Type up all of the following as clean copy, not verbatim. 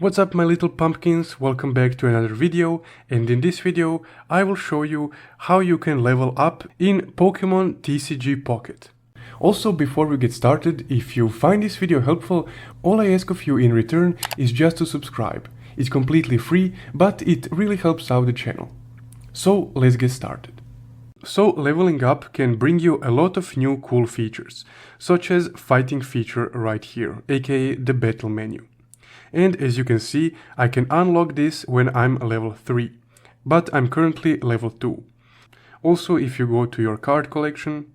What's up my little pumpkins, welcome back to another video, and in this video I will show you how you can level up in Pokemon TCG Pocket. Also, before we get started, if you find this video helpful, all I ask of you in return is just to subscribe. It's completely free, but it really helps out the channel. So let's get started. So leveling up can bring you a lot of new cool features, such as fighting feature right here, aka the battle menu. And as you can see, I can unlock this when I'm level 3, but I'm currently level 2. Also, if you go to your card collection,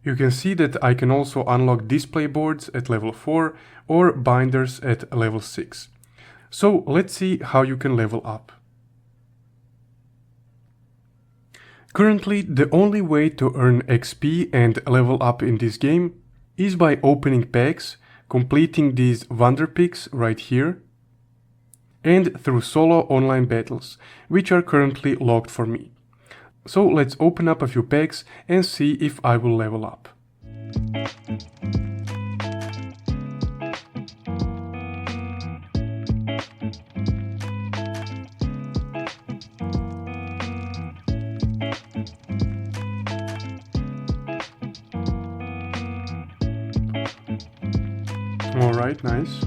you can see that I can also unlock display boards at level 4 or binders at level 6. So let's see how you can level up. Currently, the only way to earn XP and level up in this game is by opening packs, completing these Wonder Picks right here, and through solo online battles, which are currently locked for me. So let's open up a few packs and see if I will level up. Alright, nice.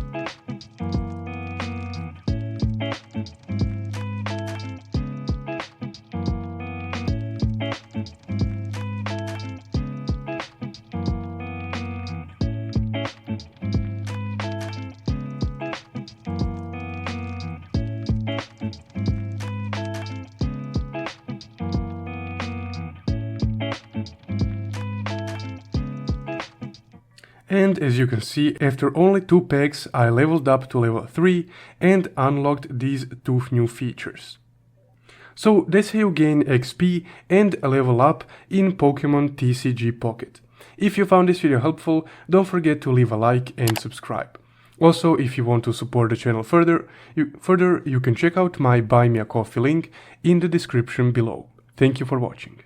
And as you can see, after only 2 packs I leveled up to level 3 and unlocked these 2 new features. So that's how you gain XP and level up in Pokemon TCG Pocket. If you found this video helpful, don't forget to leave a like and subscribe. Also, if you want to support the channel further, you can check out my Buy Me a Coffee link in the description below. Thank you for watching.